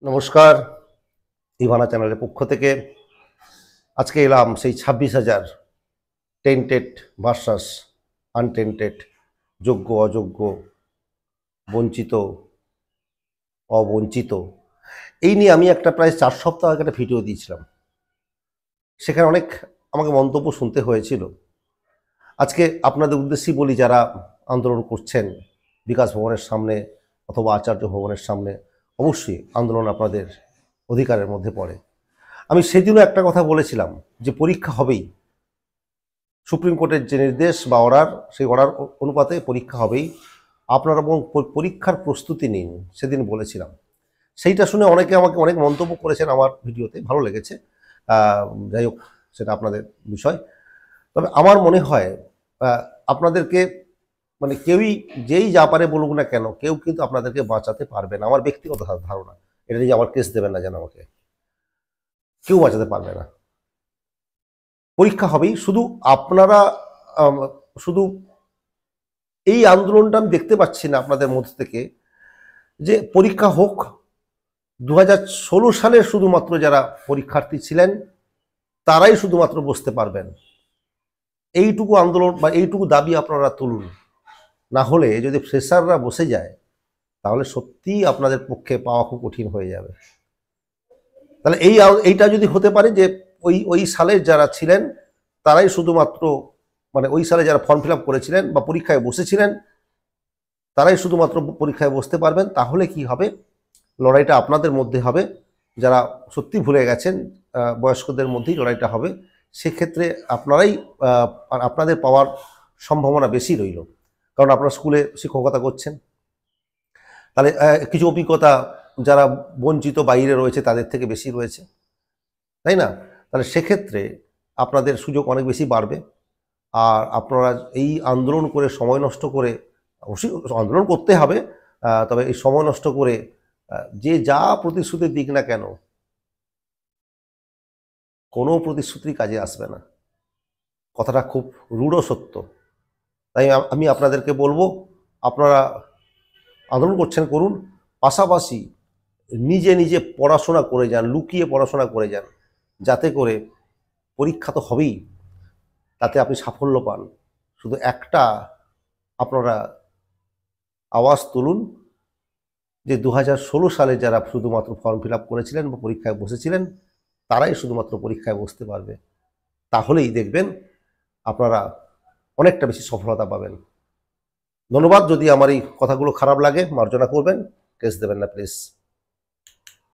নমস্কার, ইভানা চ্যানেলের পক্ষ থেকে আজকে এলাম সেই 26,000 টেন্টেড ভার্সাস আনটেন্টেড, যোগ্য অযোগ্য, বঞ্চিত অবঞ্চিত, এই নিয়ে আমি একটা প্রায় 4 সপ্তাহ আগে একটা ভিডিও দিয়েছিলাম। সেখানে অনেক আমাকে মন্তব্য শুনতে হয়েছিল। আজকে আপনাদের উদ্দেশ্যেই বলি, যারা আন্দোলন করছেন বিকাশ ভবনের সামনে অথবা আচার্য ভবনের সামনে, অবশ্যই আন্দোলন আপনাদের অধিকারের মধ্যে পড়ে। আমি সেদিনও একটা কথা বলেছিলাম যে পরীক্ষা হবেই, সুপ্রিম কোর্টের যে নির্দেশ বা অর্ডার, সেই অর্ডার অনুপাতে পরীক্ষা হবেই, আপনারা পরীক্ষার প্রস্তুতি নিন, সেদিন বলেছিলাম। সেইটা শুনে অনেকে আমাকে অনেক মন্তব্য করেছেন আমার ভিডিওতে, ভালো লেগেছে। যাই হোক, সেটা আপনাদের বিষয়। তবে আমার মনে হয় আপনাদেরকে মানে কেউই, যেই যা পারে বলুক না কেন, কেউ কিন্তু আপনাদেরকে বাঁচাতে পারবে না। আমার ব্যক্তিগত ধারণা, এটা নিয়ে আমার কেস দেবেন না যেন, আমাকে কেউ বাঁচাতে পারবে না। পরীক্ষা হবেই, শুধু আপনারা শুধু এই আন্দোলনটা আমি দেখতে পাচ্ছি না আপনাদের মধ্যে থেকে, যে পরীক্ষা হোক। 2016 সালের শুধুমাত্র যারা পরীক্ষার্থী ছিলেন তারাই শুধুমাত্র বসতে পারবেন। এইটুকু আন্দোলন বা এইটুকু দাবি আপনারা তুলুন। না হলে যদি ফ্রেশাররা বসে যায়, তাহলে সত্যিই আপনাদের পক্ষে পাওয়া খুব কঠিন হয়ে যাবে। তাহলে এইটা যদি হতে পারে যে ওই সালের যারা ছিলেন তারাই শুধুমাত্র, মানে ওই সালে যারা ফর্ম ফিল আপ করেছিলেন বা পরীক্ষায় বসেছিলেন তারাই শুধুমাত্র পরীক্ষায় বসতে পারবেন, তাহলে কি হবে? লড়াইটা আপনাদের মধ্যে হবে। যারা সত্যি ভুলে গেছেন, বয়স্কদের মধ্যেই লড়াইটা হবে। সেক্ষেত্রে আপনারাই আপনাদের পাওয়ার সম্ভাবনা বেশি রইল, কারণ আপনারা স্কুলে শিক্ষকতা করছেন। তাহলে কিছু অভিজ্ঞতা যারা বঞ্চিত বাইরে রয়েছে তাদের থেকে বেশি রয়েছে, তাই না? তাহলে সেক্ষেত্রে আপনাদের সুযোগ অনেক বেশি বাড়বে। আর আপনারা এই আন্দোলন করে, সময় নষ্ট করে, অবশ্যই আন্দোলন করতে হবে, তবে এই সময় নষ্ট করে যে যা প্রতিশ্রুতি দিক না কেন, কোনো প্রতিশ্রুতি কাজে আসবে না। কথাটা খুব রূঢ় সত্য। তাই আমি আপনাদেরকে বলবো, আপনারা আন্দোলন করছেন করুন, পাশাপাশি নিজে নিজে পড়াশোনা করে যান, লুকিয়ে পড়াশোনা করে যান, যাতে করে পরীক্ষা তো হবেই, তাতে আপনি সাফল্য পান। শুধু একটা আপনারা আওয়াজ তুলুন যে 2016 সালে যারা শুধুমাত্র ফর্ম ফিল আপ করেছিলেন বা পরীক্ষায় বসেছিলেন তারাই শুধুমাত্র পরীক্ষায় বসতে পারবে। তাহলেই দেখবেন আপনারা অনেকটা বেশি সফলতা পাবেন। ধন্যবাদ। যদি আমার এই কথাগুলো খারাপ লাগে, মার্জনা করবেন, কেস দেবেন না প্লিজ।